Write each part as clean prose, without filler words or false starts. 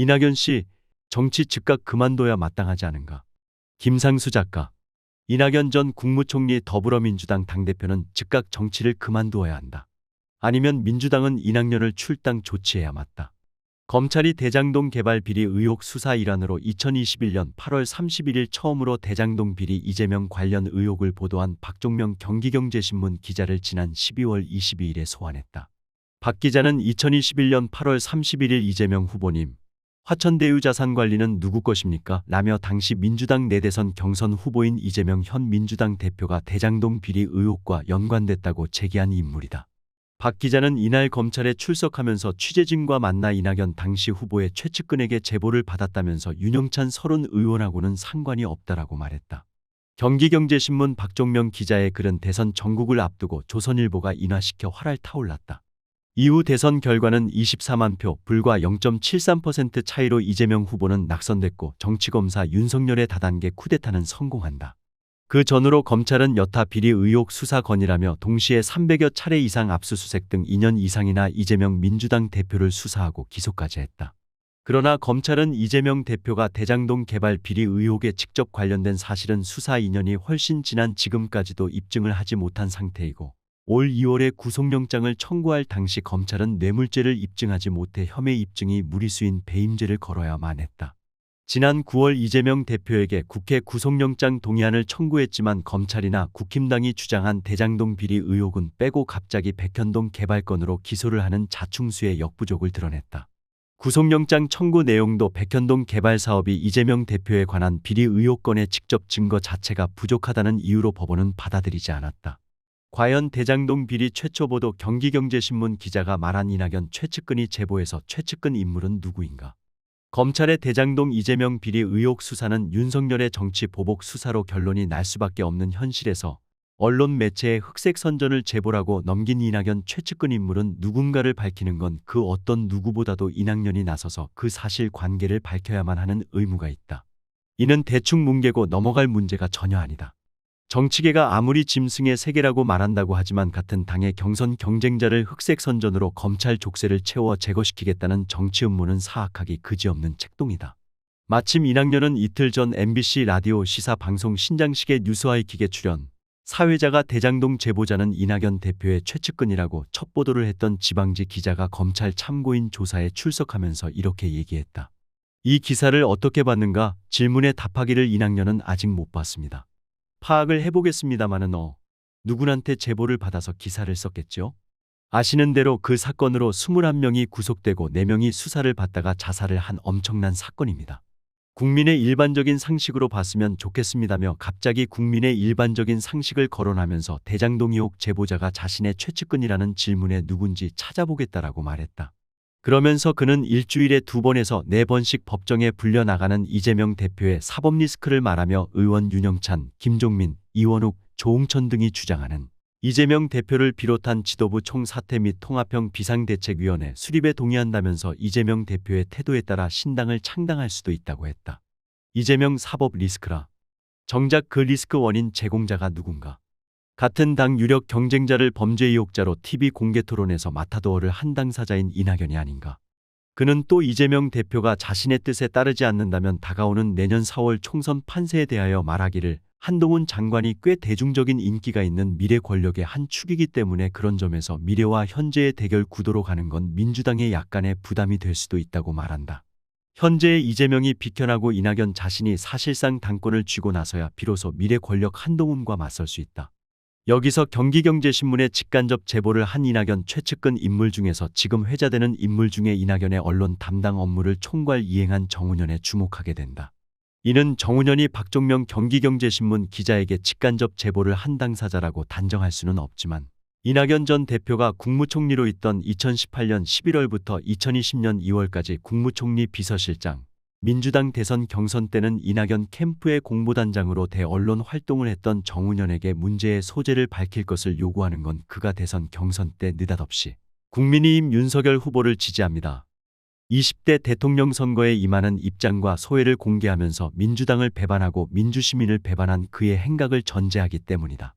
이낙연 씨, 정치 즉각 그만둬야 마땅하지 않은가? 김상수 작가. 이낙연 전 국무총리 더불어민주당 당대표는 즉각 정치를 그만두어야 한다. 아니면 민주당은 이낙연을 출당 조치해야 맞다. 검찰이 대장동 개발 비리 의혹 수사 일환으로 2021년 8월 31일 처음으로 대장동 비리 이재명 관련 의혹을 보도한 박종명 경기경제신문 기자를 지난 12월 22일에 소환했다. 박 기자는 2021년 8월 31일 이재명 후보님, 화천대유 자산관리는 누구 것입니까? 라며 당시 민주당 내대선 경선 후보인 이재명 현 민주당 대표가 대장동 비리 의혹과 연관됐다고 제기한 인물이다. 박 기자는 이날 검찰에 출석하면서 취재진과 만나 이낙연 당시 후보의 최측근에게 제보를 받았다면서 윤영찬 서른 의원하고는 상관이 없다라고 말했다. 경기경제신문 박종명 기자의 글은 대선 전국을 앞두고 조선일보가 인화시켜 활활 타올랐다. 이후 대선 결과는 24만 표, 불과 0.73% 차이로 이재명 후보는 낙선됐고 정치검사 윤석열의 다단계 쿠데타는 성공한다. 그 전후로 검찰은 여타 비리 의혹 수사 건이라며 동시에 300여 차례 이상 압수수색 등 2년 이상이나 이재명 민주당 대표를 수사하고 기소까지 했다. 그러나 검찰은 이재명 대표가 대장동 개발 비리 의혹에 직접 관련된 사실은 수사 인연이 훨씬 지난 지금까지도 입증을 하지 못한 상태이고 올 2월에 구속영장을 청구할 당시 검찰은 뇌물죄를 입증하지 못해 혐의 입증이 무리수인 배임죄를 걸어야만 했다. 지난 9월 이재명 대표에게 국회 구속영장 동의안을 청구했지만 검찰이나 국힘당이 주장한 대장동 비리 의혹은 빼고 갑자기 백현동 개발건으로 기소를 하는 자충수의 역부족을 드러냈다. 구속영장 청구 내용도 백현동 개발 사업이 이재명 대표에 관한 비리 의혹건의 직접 증거 자체가 부족하다는 이유로 법원은 받아들이지 않았다. 과연 대장동 비리 최초 보도 경기경제신문 기자가 말한 이낙연 최측근이 제보해서 최측근 인물은 누구인가? 검찰의 대장동 이재명 비리 의혹 수사는 윤석열의 정치 보복 수사로 결론이 날 수밖에 없는 현실에서 언론 매체의 흑색 선전을 제보라고 넘긴 이낙연 최측근 인물은 누군가를 밝히는 건 그 어떤 누구보다도 이낙연이 나서서 그 사실 관계를 밝혀야만 하는 의무가 있다. 이는 대충 뭉개고 넘어갈 문제가 전혀 아니다. 정치계가 아무리 짐승의 세계라고 말한다고 하지만 같은 당의 경선 경쟁자를 흑색 선전으로 검찰 족쇄를 채워 제거시키겠다는 정치 음모는 사악하기 그지없는 책동이다. 마침 이낙연은 이틀 전 MBC 라디오 시사 방송 신장식의 뉴스와이킥에 출연, 사회자가 대장동 제보자는 이낙연 대표의 최측근이라고 첫 보도를 했던 지방지 기자가 검찰 참고인 조사에 출석하면서 이렇게 얘기했다. 이 기사를 어떻게 봤는가 질문에 답하기를 이낙연은 아직 못 봤습니다. 파악을 해보겠습니다마는 누군한테 제보를 받아서 기사를 썼겠죠? 아시는 대로 그 사건으로 21명이 구속되고 4명이 수사를 받다가 자살을 한 엄청난 사건입니다. 국민의 일반적인 상식으로 봤으면 좋겠습니다며 갑자기 국민의 일반적인 상식을 거론하면서 대장동 의혹 제보자가 자신의 최측근이라는 질문에 누군지 찾아보겠다라고 말했다. 그러면서 그는 일주일에 2번에서 4번씩 법정에 불려나가는 이재명 대표의 사법 리스크를 말하며 의원 윤영찬, 김종민, 이원욱, 조응천 등이 주장하는 이재명 대표를 비롯한 지도부 총사퇴 및 통합형 비상대책위원회 수립에 동의한다면서 이재명 대표의 태도에 따라 신당을 창당할 수도 있다고 했다. 이재명 사법 리스크라. 정작 그 리스크 원인 제공자가 누군가? 같은 당 유력 경쟁자를 범죄 의혹자로 TV 공개 토론에서 마타도어를 한 당사자인 이낙연이 아닌가. 그는 또 이재명 대표가 자신의 뜻에 따르지 않는다면 다가오는 내년 4월 총선 판세에 대하여 말하기를 한동훈 장관이 꽤 대중적인 인기가 있는 미래 권력의 한 축이기 때문에 그런 점에서 미래와 현재의 대결 구도로 가는 건 민주당에 약간의 부담이 될 수도 있다고 말한다. 현재의 이재명이 비켜나고 이낙연 자신이 사실상 당권을 쥐고 나서야 비로소 미래 권력 한동훈과 맞설 수 있다. 여기서 경기경제신문에 직간접 제보를 한 이낙연 최측근 인물 중에서 지금 회자되는 인물 중에 이낙연의 언론 담당 업무를 총괄 이행한 정운현에 주목하게 된다. 이는 정운현이 박종명 경기경제신문 기자에게 직간접 제보를 한 당사자라고 단정할 수는 없지만 이낙연 전 대표가 국무총리로 있던 2018년 11월부터 2020년 2월까지 국무총리 비서실장, 민주당 대선 경선 때는 이낙연 캠프의 공보단장으로 대언론 활동을 했던 정운현에게 문제의 소재를 밝힐 것을 요구하는 건 그가 대선 경선 때 느닷없이 국민의힘 윤석열 후보를 지지합니다. 20대 대통령 선거에 임하는 입장과 소회를 공개하면서 민주당을 배반하고 민주시민을 배반한 그의 행각을 전제하기 때문이다.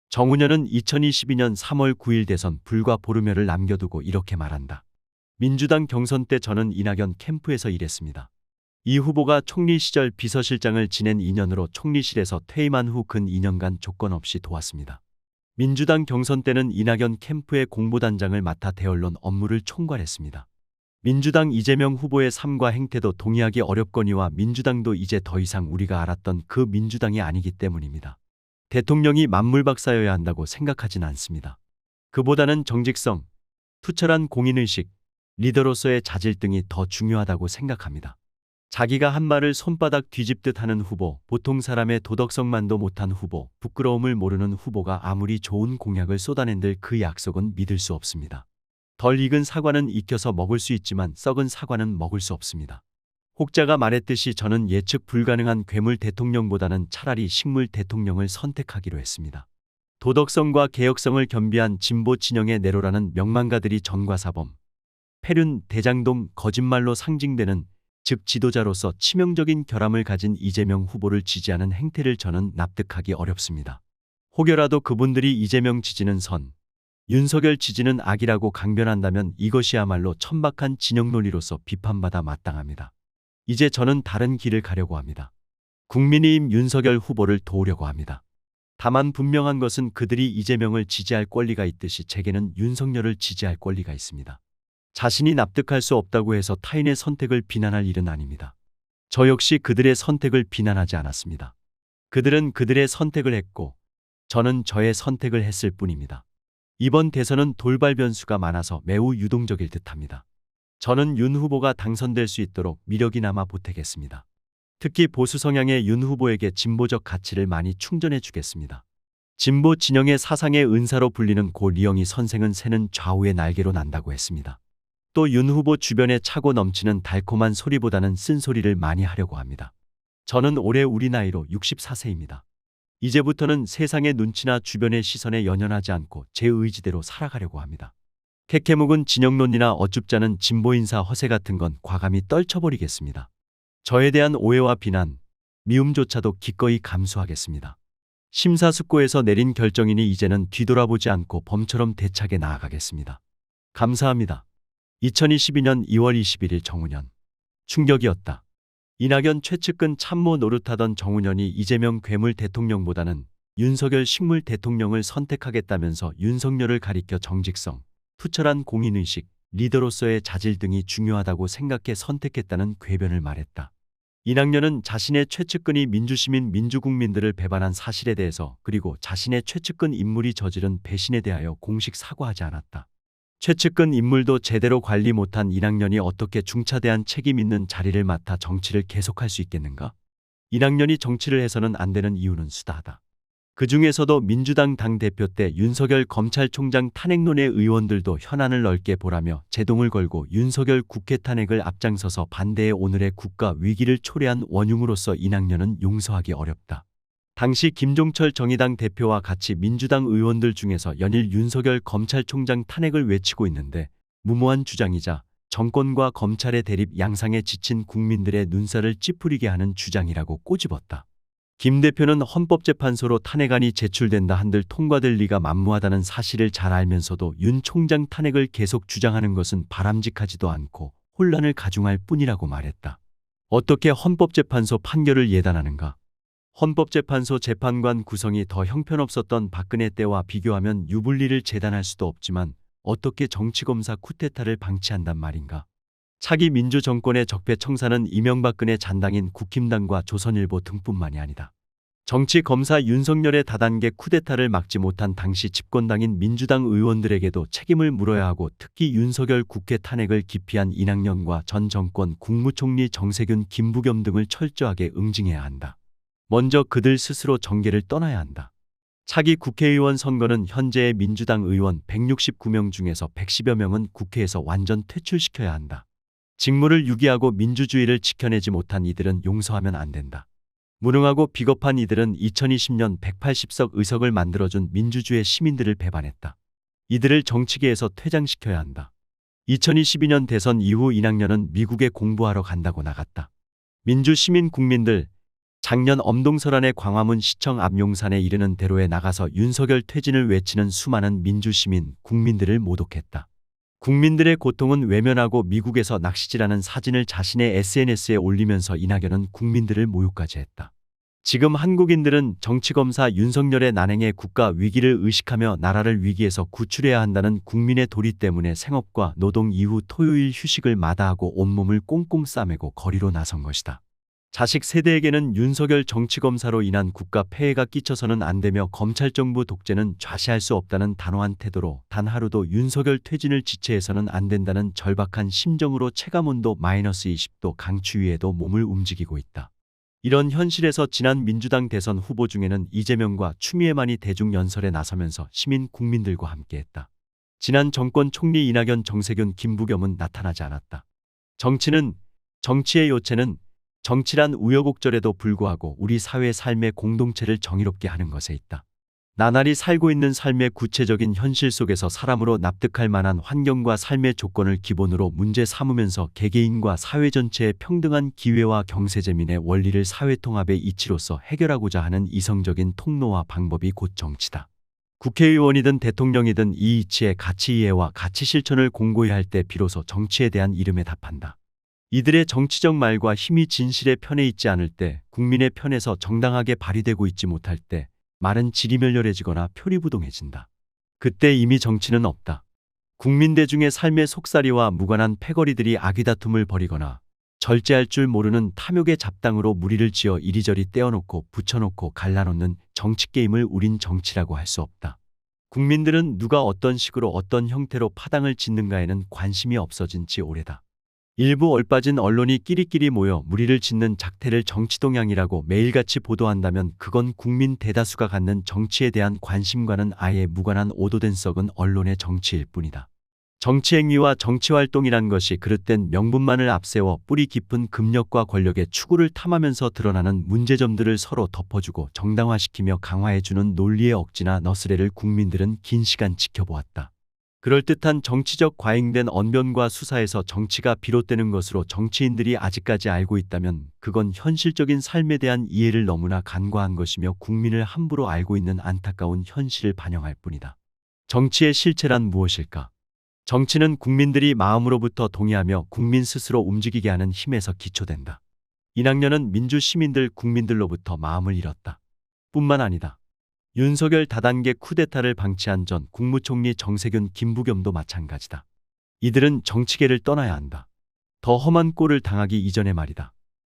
정운현은 2022년 3월 9일 대선 불과 보름여를 남겨두고 이렇게 말한다. 민주당 경선 때 저는 이낙연 캠프에서 일했습니다. 이 후보가 총리 시절 비서실장을 지낸 인연으로 총리실에서 퇴임한 후 근 2년간 조건 없이 도왔습니다. 민주당 경선 때는 이낙연 캠프의 공보단장을 맡아 대언론 업무를 총괄했습니다. 민주당 이재명 후보의 삶과 행태도 동의하기 어렵거니와 민주당도 이제 더 이상 우리가 알았던 그 민주당이 아니기 때문입니다. 대통령이 만물박사여야 한다고 생각하진 않습니다. 그보다는 정직성, 투철한 공인의식, 리더로서의 자질 등이 더 중요하다고 생각합니다. 자기가 한 말을 손바닥 뒤집듯 하는 후보, 보통 사람의 도덕성만도 못한 후보, 부끄러움을 모르는 후보가 아무리 좋은 공약을 쏟아낸들 그 약속은 믿을 수 없습니다. 덜 익은 사과는 익혀서 먹을 수 있지만 썩은 사과는 먹을 수 없습니다. 혹자가 말했듯이 저는 예측 불가능한 괴물 대통령보다는 차라리 식물 대통령을 선택하기로 했습니다. 도덕성과 개혁성을 겸비한 진보 진영의 내로라는 명망가들이 전과사범, 패륜, 대장동, 거짓말로 상징되는 즉 지도자로서 치명적인 결함을 가진 이재명 후보를 지지하는 행태를 저는 납득하기 어렵습니다. 혹여라도 그분들이 이재명 지지는 선, 윤석열 지지는 악이라고 강변한다면 이것이야말로 천박한 진영 논리로서 비판받아 마땅합니다. 이제 저는 다른 길을 가려고 합니다. 국민의힘 윤석열 후보를 도우려고 합니다. 다만 분명한 것은 그들이 이재명을 지지할 권리가 있듯이 제게는 윤석열을 지지할 권리가 있습니다. 자신이 납득할 수 없다고 해서 타인의 선택을 비난할 일은 아닙니다. 저 역시 그들의 선택을 비난하지 않았습니다. 그들은 그들의 선택을 했고 저는 저의 선택을 했을 뿐입니다. 이번 대선은 돌발 변수가 많아서 매우 유동적일 듯합니다. 저는 윤 후보가 당선될 수 있도록 미력이나마 보태겠습니다. 특히 보수 성향의 윤 후보에게 진보적 가치를 많이 충전해 주겠습니다. 진보 진영의 사상의 은사로 불리는 고 리영희 선생은 새는 좌우의 날개로 난다고 했습니다. 또 윤 후보 주변에 차고 넘치는 달콤한 소리보다는 쓴소리를 많이 하려고 합니다. 저는 올해 우리 나이로 64세입니다. 이제부터는 세상의 눈치나 주변의 시선에 연연하지 않고 제 의지대로 살아가려고 합니다. 캐캐묵은 진영론이나 어줍잖은 진보인사 허세 같은 건 과감히 떨쳐버리겠습니다. 저에 대한 오해와 비난, 미움조차도 기꺼이 감수하겠습니다. 심사숙고해서 내린 결정이니 이제는 뒤돌아보지 않고 범처럼 대차게 나아가겠습니다. 감사합니다. 2022년 2월 21일 정운현. 충격이었다. 이낙연 최측근 참모 노릇하던 정운현이 이재명 괴물 대통령보다는 윤석열 식물 대통령을 선택하겠다면서 윤석열을 가리켜 정직성, 투철한 공인의식, 리더로서의 자질 등이 중요하다고 생각해 선택했다는 궤변을 말했다. 이낙연은 자신의 최측근이 민주시민 민주국민들을 배반한 사실에 대해서 그리고 자신의 최측근 인물이 저지른 배신에 대하여 공식 사과하지 않았다. 최측근 인물도 제대로 관리 못한 이낙연이 어떻게 중차대한 책임 있는 자리를 맡아 정치를 계속할 수 있겠는가? 이낙연이 정치를 해서는 안 되는 이유는 수다하다. 그 중에서도 민주당 당대표 때 윤석열 검찰총장 탄핵론의 의원들도 현안을 넓게 보라며 제동을 걸고 윤석열 국회 탄핵을 앞장서서 반대해 오늘의 국가 위기를 초래한 원흉으로서 이낙연은 용서하기 어렵다. 당시 김종철 정의당 대표와 같이 민주당 의원들 중에서 연일 윤석열 검찰총장 탄핵을 외치고 있는데 무모한 주장이자 정권과 검찰의 대립 양상에 지친 국민들의 눈살을 찌푸리게 하는 주장이라고 꼬집었다. 김 대표는 헌법재판소로 탄핵안이 제출된다 한들 통과될 리가 만무하다는 사실을 잘 알면서도 윤 총장 탄핵을 계속 주장하는 것은 바람직하지도 않고 혼란을 가중할 뿐이라고 말했다. 어떻게 헌법재판소 판결을 예단하는가? 헌법재판소 재판관 구성이 더 형편없었던 박근혜 때와 비교하면 유불리를 재단할 수도 없지만 어떻게 정치검사 쿠데타를 방치한단 말인가? 차기 민주정권의 적폐청산은 이명박근혜 잔당인 국힘당과 조선일보 등뿐만이 아니다. 정치검사 윤석열의 다단계 쿠데타를 막지 못한 당시 집권당인 민주당 의원들에게도 책임을 물어야 하고 특히 윤석열 국회 탄핵을 기피한 이낙연과 전 정권 국무총리 정세균, 김부겸 등을 철저하게 응징해야 한다. 먼저 그들 스스로 정계를 떠나야 한다. 차기 국회의원 선거는 현재의 민주당 의원 169명 중에서 110여 명은 국회에서 완전 퇴출시켜야 한다. 직무를 유기하고 민주주의를 지켜내지 못한 이들은 용서하면 안 된다. 무능하고 비겁한 이들은 2020년 180석 의석을 만들어준 민주주의 시민들을 배반했다. 이들을 정치계에서 퇴장시켜야 한다. 2022년 대선 이후 이낙연은 미국에 공부하러 간다고 나갔다. 민주시민 국민들, 작년 엄동설안의 광화문 시청 앞 용산에 이르는 대로에 나가서 윤석열 퇴진을 외치는 수많은 민주시민 국민들을 모독했다. 국민들의 고통은 외면하고 미국에서 낚시질하는 사진을 자신의 SNS에 올리면서 이낙연은 국민들을 모욕까지 했다. 지금 한국인들은 정치검사 윤석열의 난행에 국가 위기를 의식하며 나라를 위기에서 구출해야 한다는 국민의 도리 때문에 생업과 노동 이후 토요일 휴식을 마다하고 온몸을 꽁꽁 싸매고 거리로 나선 것이다. 자식 세대에게는 윤석열 정치검사로 인한 국가 폐해가 끼쳐서는 안 되며 검찰정부 독재는 좌시할 수 없다는 단호한 태도로 단 하루도 윤석열 퇴진을 지체해서는 안 된다는 절박한 심정으로 체감온도 -20도 강추위에도 몸을 움직이고 있다. 이런 현실에서 지난 민주당 대선 후보 중에는 이재명과 추미애만이 대중연설에 나서면서 시민 국민들과 함께했다. 지난 정권 총리 이낙연, 정세균, 김부겸은 나타나지 않았다. 정치의 요체는 정치란 우여곡절에도 불구하고 우리 사회 삶의 공동체를 정의롭게 하는 것에 있다. 나날이 살고 있는 삶의 구체적인 현실 속에서 사람으로 납득할 만한 환경과 삶의 조건을 기본으로 문제 삼으면서 개개인과 사회 전체의 평등한 기회와 경세재민의 원리를 사회통합의 이치로서 해결하고자 하는 이성적인 통로와 방법이 곧 정치다. 국회의원이든 대통령이든 이 이치의 가치 이해와 가치 실천을 공고히 할 때 비로소 정치에 대한 이름에 답한다. 이들의 정치적 말과 힘이 진실의 편에 있지 않을 때, 국민의 편에서 정당하게 발휘되고 있지 못할 때 말은 지리멸렬해지거나 표리부동해진다. 그때 이미 정치는 없다. 국민 대중의 삶의 속살이와 무관한 패거리들이 아귀다툼을 벌이거나 절제할 줄 모르는 탐욕의 잡당으로 무리를 지어 이리저리 떼어놓고 붙여놓고 갈라놓는 정치게임을 우린 정치라고 할 수 없다. 국민들은 누가 어떤 식으로 어떤 형태로 파당을 짓는가에는 관심이 없어진 지 오래다. 일부 얼빠진 언론이 끼리끼리 모여 무리를 짓는 작태를 정치동향이라고 매일같이 보도한다면 그건 국민 대다수가 갖는 정치에 대한 관심과는 아예 무관한 오도된 썩은 언론의 정치일 뿐이다. 정치행위와 정치활동이란 것이 그릇된 명분만을 앞세워 뿌리 깊은 금력과 권력의 추구를 탐하면서 드러나는 문제점들을 서로 덮어주고 정당화시키며 강화해주는 논리의 억지나 너스레를 국민들은 긴 시간 지켜보았다. 그럴듯한 정치적 과잉된 언변과 수사에서 정치가 비롯되는 것으로 정치인들이 아직까지 알고 있다면 그건 현실적인 삶에 대한 이해를 너무나 간과한 것이며 국민을 함부로 알고 있는 안타까운 현실을 반영할 뿐이다. 정치의 실체란 무엇일까? 정치는 국민들이 마음으로부터 동의하며 국민 스스로 움직이게 하는 힘에서 기초된다. 이낙연은 민주 시민들 국민들로부터 마음을 잃었다. 뿐만 아니다. 윤석열 다단계 쿠데타를 방치한 전 국무총리 정세균, 김부겸도 마찬가지다. 이들은 정치계를 떠나야 한다. 더 험한 꼴을 당하기 이전에 말이다.